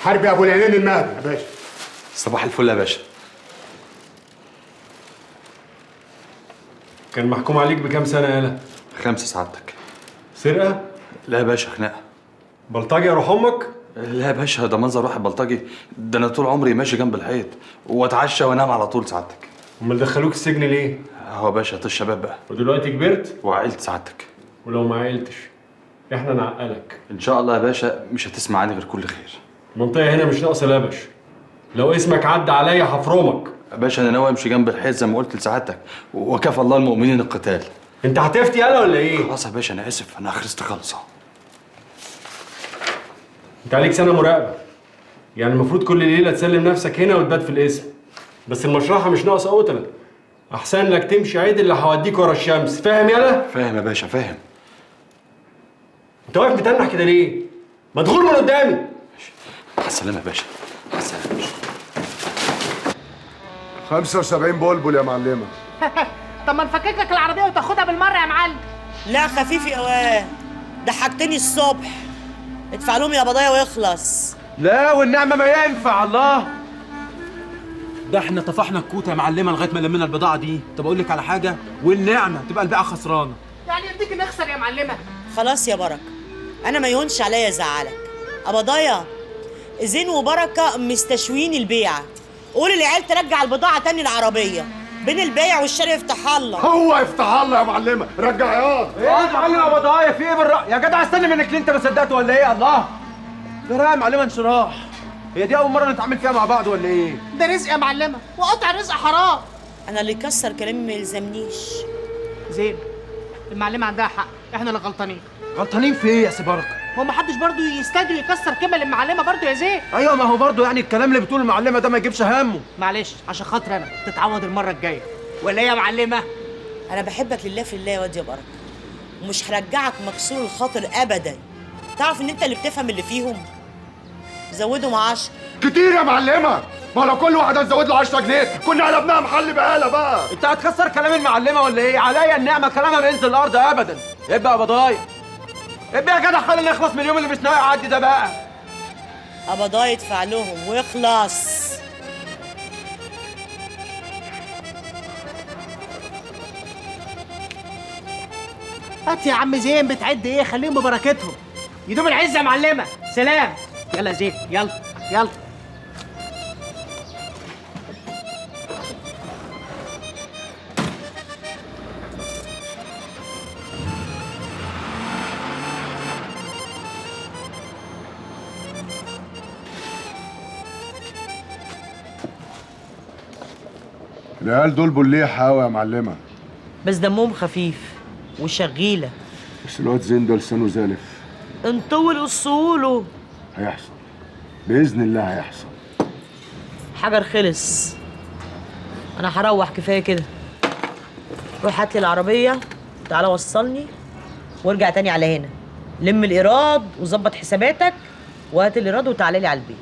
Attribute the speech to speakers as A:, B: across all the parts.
A: حربي ابو العينين المهدي يا باشا.
B: صباح الفل يا باشا.
C: كان محكوم عليك بكام سنة يالا؟
B: 5 سعادتك.
C: سرقة؟
B: لا يا باشا، خناقة.
C: بلطجي يا روح امك؟
B: لا يا باشا، ده منظر واحد بلطجي؟ ده انا طول عمري ماشي جنب الحيط واتعشى وانام على طول سعادتك.
C: امال دخلوك السجن ليه؟
B: هو باشا طش الشباب بقى.
C: ودلوقتي كبرت؟
B: وعقلت سعادتك.
C: ولو ما عقلتش احنا نعقلك.
B: ان شاء الله يا باشا، مش هتسمع عني غير كل خير.
C: المنطقة هنا مش ناقصة لبش. لو اسمك عدى عليا هفرمك.
B: يا باشا انا ناوي امشي جنب الحيط زي ما قلت لسعادتك، وكفى الله المؤمنين القتال.
C: انت هتفتي يالا ولا ايه؟
B: خلاص يا باشا، انا اسف، انا اخرست خالصه.
C: انت عليك سنة مراقبة، يعني المفروض كل ليلة تسلم نفسك هنا وتبات في القسم. بس المشرحة مش ناقصة قتلة. أحسن لك تمشي عدل اللي هوديك ورا الشمس، فاهم يالا؟
B: فاهم يا باشا، فاهم.
C: أنت واقف متنح كده ليه؟ مدخول من قدامي.
B: مع السلامة يا باشا، مع السلامة يا باشا.
A: 75 بلبل يا معلمه.
D: طب ما نفكك لك العربيه وتاخدها بالمره يا معلم.
E: لا خفيف يا واد، ضحكتني الصبح. ادفع لهم يا بضايا ويخلص.
F: لا والنعمة ما ينفع. الله، ده احنا طفحنا الكوته يا معلمه لغايه ما لمينا البضاعه دي. طب اقول لك على حاجه، والنعمه تبقى البيعه خسرانه.
D: يعني يديك نخسر يا معلمه.
E: خلاص يا بركه، انا ما يهونش عليا ازعلك. ابضايا زين وبركه مستشوين البيعه. قول للعيال ترجع البضاعه تاني العربيه. بين البايع والشاري يفتح الله.
A: هو يفتح الله يا معلمه. رجع ياض.
F: ايه يا معلم يا بضايا، في ايه بالرأي يا جدع؟ استنى منك اللي انت ما صدقته ولا ايه؟ الله، ده رايح معلمه انشراح. هي دي اول مره نتعامل فيها مع بعض ولا ايه؟
D: ده رزق يا معلمه، وقطع الرزق حرام.
E: انا اللي يكسر كلامي ما يلزمنيش.
D: زين، المعلمه عندها حق، احنا اللي غلطانين.
F: غلطانين في ايه يا سي بركه؟
D: هو ما حدش برضه يستجري يكسر كلمه للمعلمه برضه يا زين.
F: ايوه، ما هو برضه يعني الكلام اللي بتقوله المعلمه ده ما يجيبش همه.
D: معلش عشان خاطر انا، تتعوض المره الجايه ولا ايه يا معلمه؟
E: انا بحبك لله في الله يا واد يا بركه، ومش هرجعك مكسور الخاطر ابدا. تعرف ان انت اللي بتفهم اللي فيهم. زودهم 10.
A: كتير يا معلمه. ما لو كل واحد هنزود له 10 جنيه كنا قلبناها محل بقاله بقى.
F: انت هتكسر كلام المعلمه ولا ايه؟ عليا النعمه كلامها ما ينزل الارض ابدا. ابقى يا بضايا، ابقى يا جدع، خلينا نخلص من اليوم اللي مش ناوي يعدي ده بقى.
E: ابضايا يدفع لهم ويخلص.
D: هات يا عم زين، بتعد ايه؟ خليهم ببركتهم. يدوم العزه يا معلمه. سلام. يلا يا زين، يلا يلا.
A: العيال دول بليح قوي يا معلمه.
E: بس دمهم خفيف وشغيله.
A: بس الواد زين ده لسانه زالف.
E: انطول اصوله.
A: هيحصل باذن الله، هيحصل.
E: حجر خلص. انا هروح، كفايه كده. روح هات لي العربيه، تعالى وصلني وارجع تاني على هنا. لم الايراد وظبط حساباتك وهات الايراد وتعالى لي على البيت.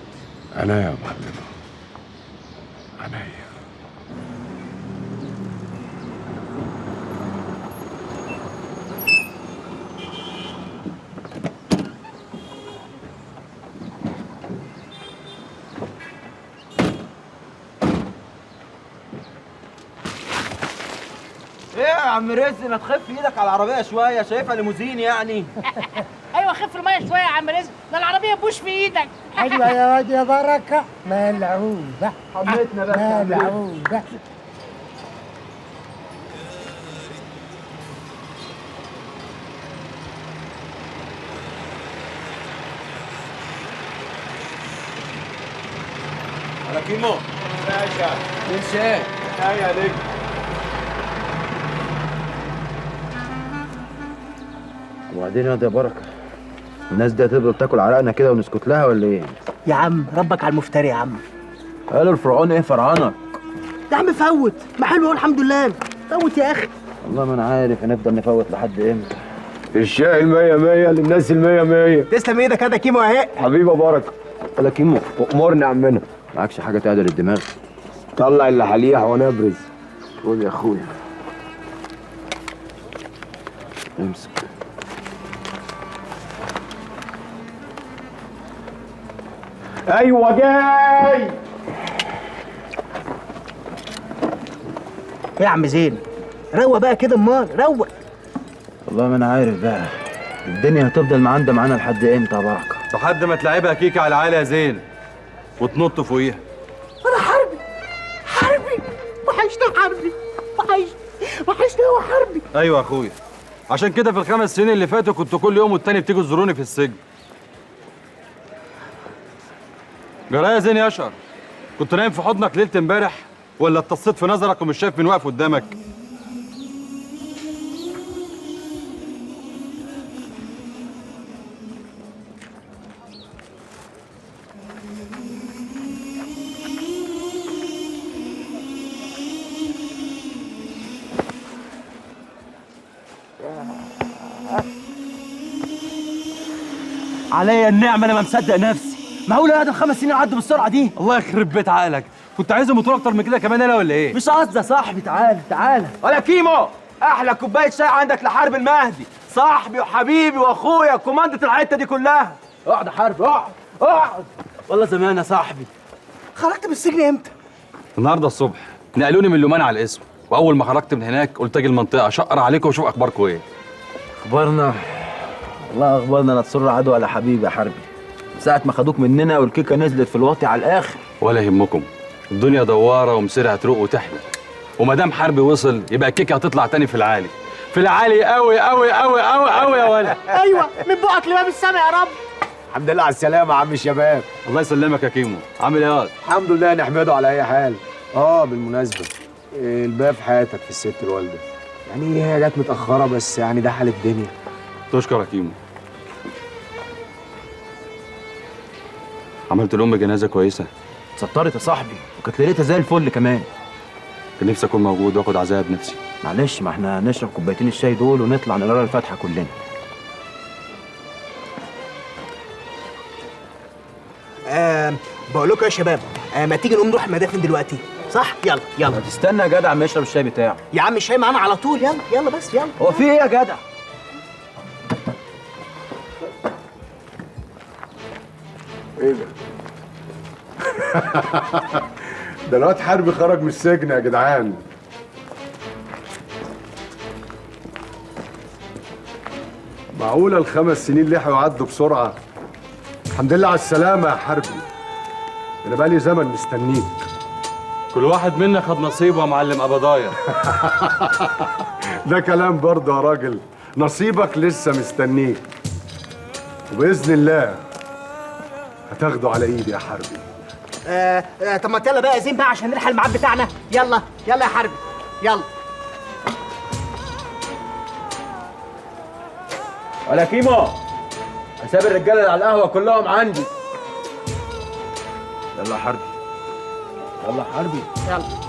A: انا يا معلمه، انا.
F: ايه يا عم رزق، ما تخف ايدك على العربيه شويه، شايفها ليموزين يعني.
D: ايوه خف الميه شويه يا عم رزق، ده العربيه بوش في ايدك.
G: حلوة يا واد يا بركة، ملعوبة
F: حميتنا بس
G: ملعوبة.
F: على كيمو باشا. مين شاي؟
C: ايه يا نجم.
F: وبعدين يا بركه، الناس دي هتفضل تاكل عرقنا كده ونسكت لها ولا ايه؟
D: يا عم ربك على المفتري يا عم.
F: قالوا الفرعون ايه فرعانك؟
D: يا عم فوت، ما حلو اهو الحمد لله. فوت يا اخي.
F: والله ما انا عارف هنفضل نفوت لحد امتى.
C: الشاي المية مية للناس المية مية.
D: تسلم ايدك هذا كيمو اهي.
C: حبيبي بركة.
F: ولا كيمو،
C: أمرني عمنا.
F: معكش حاجه تعدل الدماغ؟
C: طلع اللي حليح وانا ابرز.
F: خد يا اخويا، امسك. ايوه جاي.
D: ايه يا عم زين؟ روق بقى كده، امال روق.
F: والله ما انا عارف بقى، الدنيا هتفضل معاندة معانا لحد امتى يا بركه؟
B: لحد ما تلعبها كيكه على العالي يا زين وتنط فوقيها.
D: انا حربي وحشني حربي، وحشني هو حربي.
B: ايوه يا اخويا، عشان كده في الخمس سنين اللي فاتوا كنت كل يوم والتاني بتيجوا تزوروني في السجن. جرايه يا زين يا اشقر، كنت نايم في حضنك ليله امبارح ولا اتصيت في نظرك ومش شايف من واقف قدامك؟
F: عليا النعمه انا ما مصدق نفسي. معقول يا ده ال5 سنين عدوا بالسرعه دي؟
B: الله يخرب بيت عقلك، كنت عايزهم يطولوا اكتر من كده كمان انا ولا ايه؟
F: مش قصدي يا صاحبي، تعالى ولا كيمو، احلى كوبايه شاي عندك لحرب المهدي، صاحبي وحبيبي واخويا كوماندة الحته دي كلها. اقعد يا حرب، اقعد. والله زمان يا صاحبي.
D: خرجت من السجن امتى؟
B: النهارده الصبح نقلوني من لومان على القسم، واول ما خرجت من هناك قلت اجي المنطقه اشقر عليكم واشوف اخباركم ايه.
F: اخبارنا والله اخبارنا لا تسر عدو ولا حبيبي يا حربي. ساعة ما خدوك مننا والكيكة نزلت في الواطي على الآخر.
B: ولا يهمكم، الدنيا دوارة ومسيرها تروق وتحلى، وما دام حربي وصل يبقى الكيكة هتطلع تاني في العالي، في العالي قوي قوي قوي قوي قوي يا ولد.
D: ايوه، من بقك لباب السما يا رب.
H: الحمد لله على السلامة يا عم الشباب.
B: الله يسلمك يا كيمو، عامل ايه يا واد؟
H: الحمد لله نحمده على أي حال. بالمناسبة الباقي في حياتك في الست الوالدة، يعني هي جت متأخرة بس يعني ده حال الدنيا.
B: تشكر يا كيمو. عملت لأم جنازة كويسة؟
F: اتسترت يا صاحبي وكانت ليلتها زي الفل كمان.
B: كان نفسي أكون موجود وآخد عزاها بنفسي.
F: معلش، ما احنا نشرب كوبايتين الشاي دول ونطلع نقرا الفاتحة كلنا.
D: بقول لكم يا شباب، ما تيجي نقوم نروح المدافن دلوقتي، صح؟ يلا.
F: تستنى يا جدع ما يشرب الشاي بتاعه.
D: يا عم الشاي معانا على طول، يلا بس يلا.
F: هو في ايه يا جدع؟
A: ايه ده؟ ده الواد حربي خرج من السجن يا جدعان. معقولة ال5 سنين لحقوا يعدوا بسرعة؟ الحمد لله على السلامة يا حربي. أنا بقالي زمن مستنيك.
B: كل واحد منا خد نصيبه يا معلم أبضايا.
A: ده كلام برضه يا راجل، نصيبك لسه مستنيك، وبإذن الله هتاخده على إيدي يا حربي.
D: طب ما يلا بقى يا زين بقى عشان نلحق الميعاد بتاعنا. يلا يا حربي، يلا.
F: ولا كيمو، حساب الرجاله اللي على القهوه كلهم عندي. يلا يا حربي، يلا يا حربي،
D: يلا.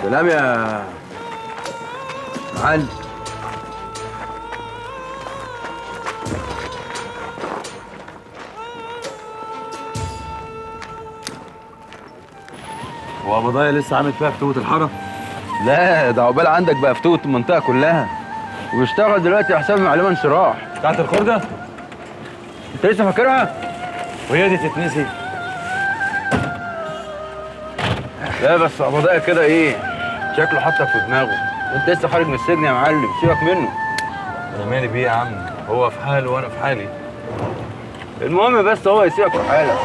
F: سلام يا معلم.
B: هو أبضايا لسه عامل فيها فتوة الحارة؟
F: لا ده عقبال عندك بقى فتوة المنطقة كلها، وبيشتغل دلوقتي حساب معلومة انشراح.
B: بتاعت الخردة؟
F: انت لسه فاكرها؟
B: وهي دي تتنسي؟
F: لا بس عبضايا كده ايه؟ شكله حطك في دماغه، وانت لسه خارج من السجن يا معلم، سيبك منه.
B: أنا مالي بيه يا عم؟ هو في حاله وأنا في حالي.
F: المهم بس هو يسيبك في حالك.